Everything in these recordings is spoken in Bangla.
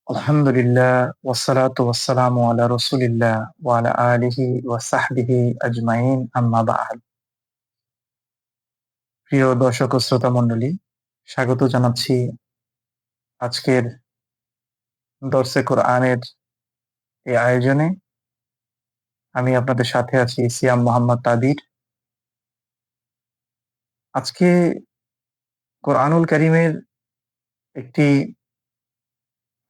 আলহামদুলিল্লাহ ওয়াসসালাতু ওয়াসসালামু আলা রাসূলিল্লাহ ওয়া আলা আলিহি ওয়া সাহবিহি আজমাইন আম্মা বা'দ। প্রিয় দর্শক ও শ্রোতা মণ্ডলী, স্বাগত জানাচ্ছি আজকের দর্সে কোরআনের এই আয়োজনে। আমি আপনাদের সাথে আছি সিয়াম মোহাম্মদ তাবির। আজকে কোরআনুল কারীমের একটি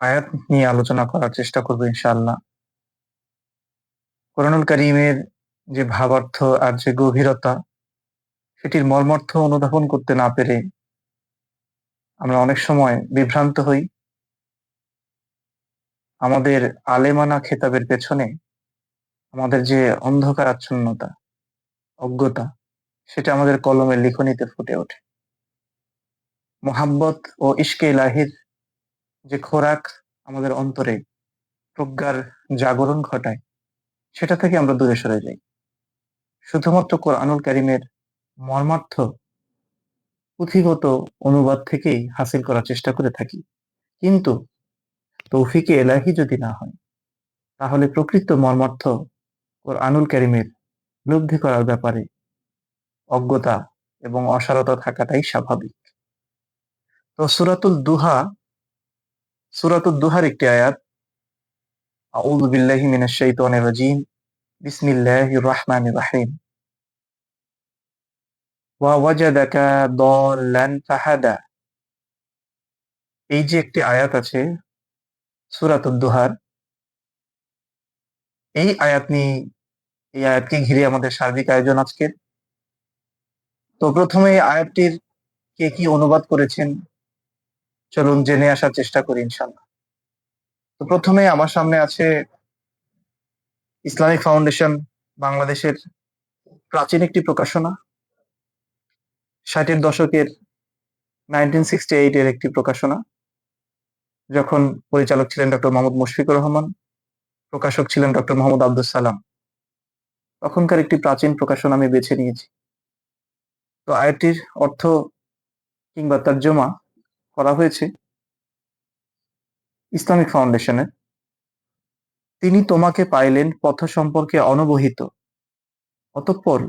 আয়াত নিয়ে আলোচনা করার চেষ্টা করব ইনশাআল্লাহ। কোরআনুল কারীমের যে ভাবার্থ আর যে গভীরতা, সেটির মর্মার্থ অনুধাবন করতে না পেরে আমরা অনেক সময় বিভ্রান্ত হই। আমাদের আলেমানা খেতাবের পেছনে আমাদের যে অন্ধকারাচ্ছন্নতা, অজ্ঞতা, সেটা আমাদের কলমের লিখনীতে ফুটে ওঠে। মোহাব্বত ও ইশকে ইলাহির যে খোরাক আমাদের অন্তরে প্রজ্ঞার জাগরণ ঘটায়, সেটা থেকে আমরা দূরে সরে যাই। শুধুমাত্র কোরআনুল কারীমের মর্মার্থ পুঁথিগত অনুবাদ থেকেই হাসিল করার চেষ্টা করে থাকি। কিন্তু তৌফিকে এলাহি যদি না হয়, তাহলে প্রকৃত মর্মার্থ কোরআনুল কারীমের উপলব্ধি করার ব্যাপারে অজ্ঞতা এবং অসারতা থাকাটাই স্বাভাবিক। তো সূরাতুদ দুহার একটি আয়াত, আউযু বিল্লাহি মিনাশ শাইতানির রাজীম, বিসমিল্লাহির রাহমানির রাহিম। ওয়া ওয়াজাদাকা দাল্লান ফাহাদা। এই যে একটি আয়াত আছে সূরাতুদ দুহার, এই আয়াতকে ঘিরে আমাদের সার্বিক আয়োজন আজকের। তো প্রথমে এই আয়াতটির কে কি অনুবাদ করেছেন, চলুন জেনে আসার চেষ্টা করি ইনশাআল্লাহ। তো প্রথমে আমার সামনে আছে ইসলামিক ফাউন্ডেশন বাংলাদেশের প্রাচীন একটি প্রকাশনা, ষাটের দশকের 1968 এর একটি প্রকাশনা, যখন পরিচালক ছিলেন ডক্টর মোহাম্মদ মুশফিকুর রহমান, প্রকাশক ছিলেন ডক্টর মোহাম্মদ আব্দুল সালাম। তখনকার একটি প্রাচীন প্রকাশনা আমি বেছে নিয়েছি। তো আয়াতটির অর্থ কিংবা তর্জমা করা হয়েছে ইসলামিক ফাউন্ডেশনে। তিনি তোমাকে পাইলেন পথ সম্পর্কে অনবহিত, অতঃপর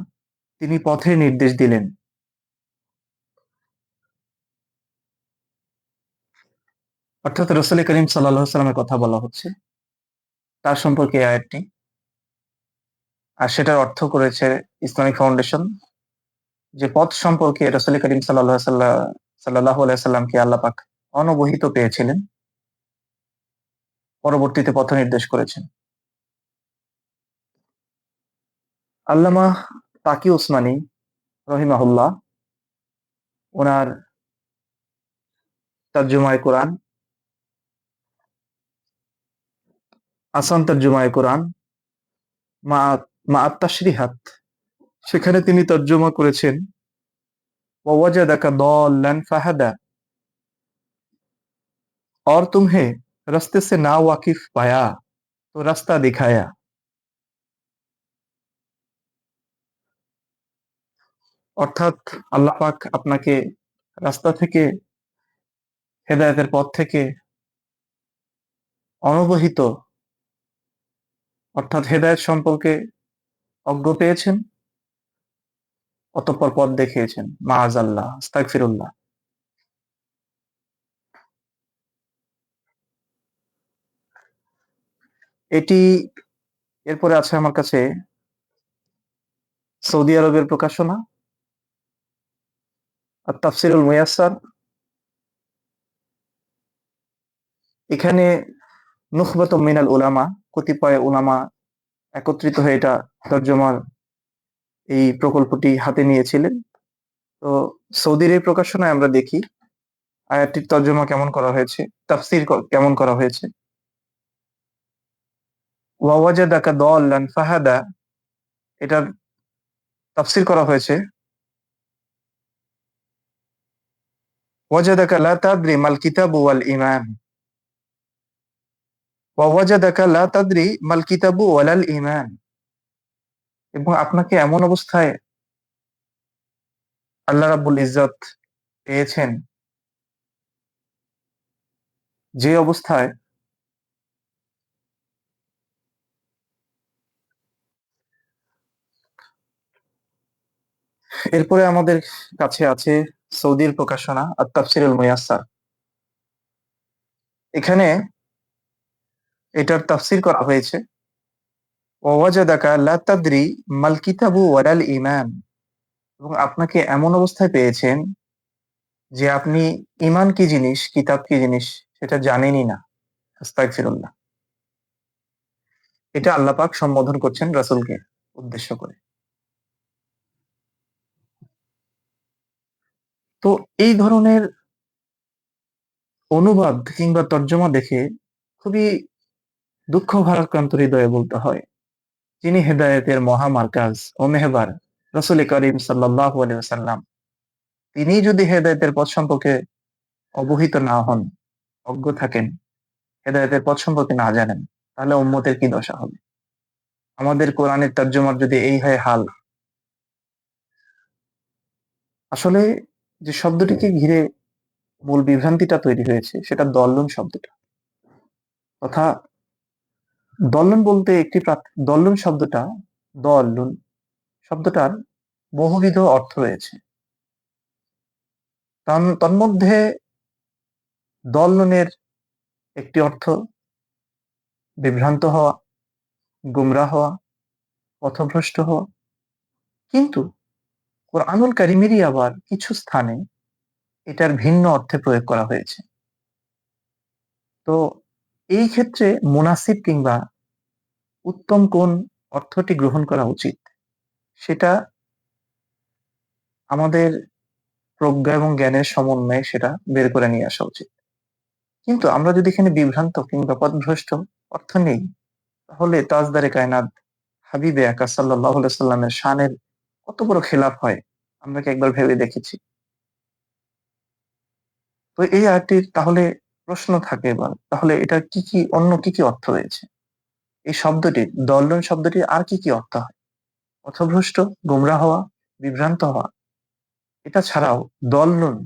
তিনি পথের নির্দেশ দিলেন। অর্থাৎ রাসূল করিম সাল্লাল্লাহু আলাইহি ওয়াসাল্লামের কথা বলা হচ্ছে, তার সম্পর্কে এই আয়াতটি। আর সেটার অর্থ করেছে ইসলামিক ফাউন্ডেশন, যে পথ সম্পর্কে রাসূল করিম সাল্লাল্লাহু আলাইহি সাল্লামকে আল্লাহ পাক অনবহিত পেয়েছিলেন, পরবর্তীতে পথ নির্দেশ করেছেন। আল্লামা তাকি উসমানী রহিমাহুল্লাহ ওনার তর্জমায়ে কোরআন, আসান তর্জমায়ে কোরআন মা মা আত-তাশরিহাত, সেখানে তিনি তর্জমা করেছেন ওয়াজাদাকা দাল্লান ফাহাদা, और तुम्हें रास्ते से ना वाकिफ पाया तो रास्ता दिखाया। অর্থাৎ আল্লাহ পাক আপনাকে রাস্তা থেকে, হেদায়েতের পথ থেকে অনবহিত, অর্থাৎ হেদায়েত সম্পর্কে অজ্ঞ পেয়েছেন, অতঃপর পথ দেখিয়েছেন। মাআযাল্লাহ, আস্তাগফিরুল্লাহ। এটি, এরপরে আছে আমার কাছে সৌদি আরবের প্রকাশনা আত-তাফসীরুল মুয়াসসার। এখানে নুখবাতুম মিনাল উলামা, কতিপয় উলামা একত্রিত হয়ে এটা তর্জমার এই প্রকল্পটি হাতে নিয়েছিলেন। তো সৌদির এই প্রকাশনায় আমরা দেখি আয়াতটির তর্জমা কেমন করা হয়েছে, তাফসীর কেমন করা হয়েছে। ওয়া ওয়াজাদাকা দাল্লান ফাহাদা, এটার তাফসীর করা হয়েছে ওয়াজাদাকা লা তাদরি মাল কিতাবু ওয়াল ঈমান, ওয়া ওয়াজাদাকা লা তাদরি মাল কিতাবু ওয়ালাল ঈমান। এবং আপনাকে এমন অবস্থায় আল্লাহ রাব্বুল ইজ্জত পেয়েছেন, যে অবস্থায় এরপরে আমাদের কাছে আছে সৌদির প্রকাশনা আত-তাফসিরুল মুয়াসসার। এখানে এটার তাফসির করা হয়েছে ওয়াজাদাকা লা তাদরি মাল কিতাবু ওয়ালাল ঈমান, এবং আপনাকে এমন অবস্থায় পেয়েছেন যে আপনি ঈমান কি জিনিস, কিতাব কি জিনিস সেটা জানেনই না। আস্তাগফিরুল্লাহ। এটা আল্লাহ পাক সম্বোধন করছেন রাসূলকে উদ্দেশ্য করে। তো এই ধরনের অনুবাদ কিংবা তর্জমা দেখে খুবই দুঃখ ভারাক্রান্ত হৃদয়ে বলতে হয়, যিনি হেদায়েতের মহামার্কাজ ও মেহবার রাসূল করিম সাল্লাল্লাহু আলাইহি ওয়াসাল্লাম, তিনি যদি হেদায়েতের পথ সম্পর্কে অবহিত না হন, অজ্ঞ থাকেন, হেদায়েতের পথ সম্পর্কে না জানেন, তাহলে উম্মতের কি দশা হবে? আমাদের কোরআনের তর্জমার যদি এই হয় হাল, আসলে যে শব্দটিকে ঘিরে মূল বিভ্রান্তিটা তৈরি হয়েছে সেটা দল্লন শব্দটা, তথা দল্লন বলতে দল্লন শব্দটা, দল্লুন শব্দটার বহুবিধ অর্থ রয়েছে। তন্মধ্যে দল্লনের একটি অর্থ বিভ্রান্ত হওয়া, গুমরাহ হওয়া, পথভ্রষ্ট হওয়া। কিন্তু কোরআনুল কারীমেরই আবার কিছু স্থানে এটার ভিন্ন অর্থে প্রয়োগ করা হয়েছে। তো এই ক্ষেত্রে মুনাসিব কিংবা উত্তম কোন অর্থটি গ্রহণ করা উচিত, সেটা আমাদের প্রজ্ঞা এবং জ্ঞানের সমন্বয়ে সেটা বের করে নিয়ে আসা উচিত। কিন্তু আমরা যদি এখানে বিভ্রান্ত কিংবা পথভ্রষ্ট অর্থ নেই, তাহলে তাজদারে কায়নাত হাবিবে আকা সাল্লাল্লাহু আলাইহি সাল্লামের শানের কত বড় খেলাফ হয়, আমরা কি একবার ভেবে দেখেছি? তো এই আয়াতটির তাহলে প্রশ্ন থাকে এবার, তাহলে এটা কি কি অন্য কি কি অর্থ রয়েছে? এই শব্দটির, দল্লন শব্দটির আর কি কি অর্থ হয়? পথভ্রষ্ট, গোমরা হওয়া, বিভ্রান্ত হওয়া। এটা ছাড়াও দল্লন,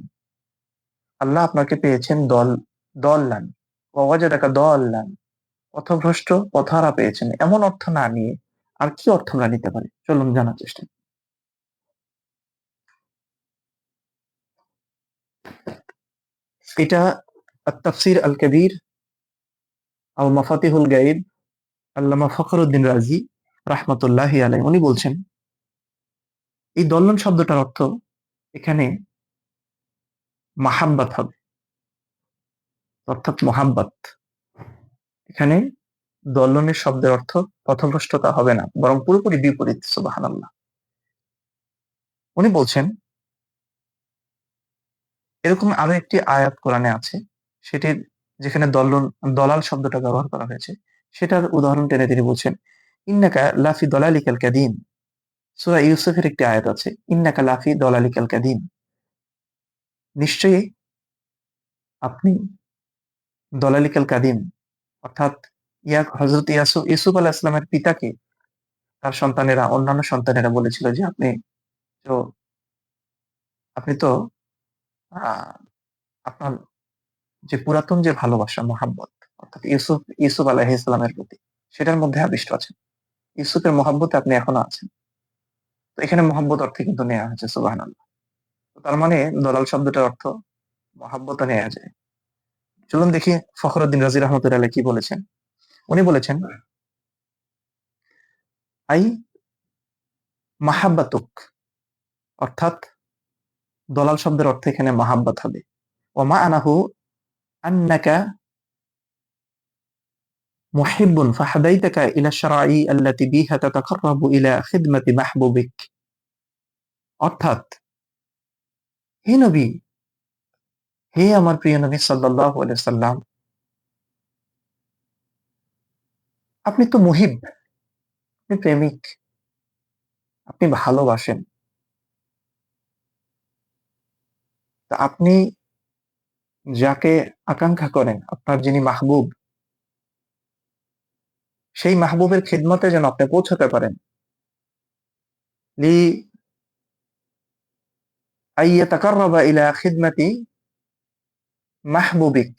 আল্লাহ আপনাকে পেয়েছেন দল্লান, ওয়াজাদাকা দল্লান, পথভ্রষ্ট, পথহারা পেয়েছেন, এমন অর্থ না নিয়ে আর কি অর্থ আমরা নিতে পারি? চলুন জানার চেষ্টা করি। এটা আত-তাফসীর আল কবীর আও মাফাতিহুল গায়ব, আল্লামা ফখরুদ্দীন রাজি রাহমাতুল্লাহি আলাইহি উনি বলছেন, এই দল্লন শব্দটার অর্থ এখানে মাহাব্বাত হবে, অর্থাৎ মহাব্বত। এখানে দল্লনের শব্দের অর্থ পথভ্রষ্টতা হবে না, বরং পুরোপুরি বিপরীত। সুবহানাল্লাহ। উনি বলছেন এরকম আরো একটি আয়াত কোরআনে আছে, সেটির যেখানে দলাল শব্দটা ব্যবহার করা হয়েছে, সেটার উদাহরণ টেনে তিনি বলছেন, ইন্নাকা লাফি দলালিকাল কাদিম। সূরা ইউসুফের একটি আয়াত আছে, ইন্নাকা লাফি দলালিকাল কাদিম, নিশ্চয়ই আপনি দলালিকাল কাদিম, অর্থাৎ হযরত ইউসুফ আলাইহিস সালামের পিতাকে তার সন্তানেরা, অন্যান্য সন্তানেরা বলেছিল যে তো আপনি তো আহ, আপনার যে পুরাতন যে ভালোবাসা, মহাব্বত, অর্থাৎ ইউসুফ আলাইহিস সালামের প্রতি, সেটার মধ্যে আবিষ্ট আছেন। ইউসুফের মহাব্বতে আপনি এখনো আছেন। তো এখানে মহাব্বত অর্থে কিন্তু নেওয়া হয়েছে। সুবহানাল্লাহ। তো তার মানে দলাল শব্দটার অর্থ মহাব্বত নেওয়া যায়। চলুন দেখি ফখরুদ্দিন রাজি রহমতুল্লাহ আলাইহি কি বলেছেন। উনি বলেছেন, আই মাহাব্বাতুক, অর্থাৎ দলাল শব্দের অর্থ এখানে মাহাব্বত হবে। ওয়া মা'নাহু আন্নাকা মুহিব্বুন ফাহাদাইতাকা ইলা শারা'i আল্লাতী বিহা তাতাকাররাবু ইলা খিদমাতি মাহবুবিক। অর্থাৎ, হে নবী, হে আমার প্রিয় নবী সাল্লাল্লাহু আলাইহি সাল্লাম, আপনি তো মুহিব, আপনি প্রেমিক, আপনি ভালোবাসেন। তা আপনি যাকে আকাঙ্ক্ষা করেন, আপনার যিনি মাহবুব, সেই মাহবুবের খিদমতে যেন আপনি পৌঁছাতে পারেন। লি আইয়াতাকাররাবা ইলা খিদমাতি মাহবুবিক,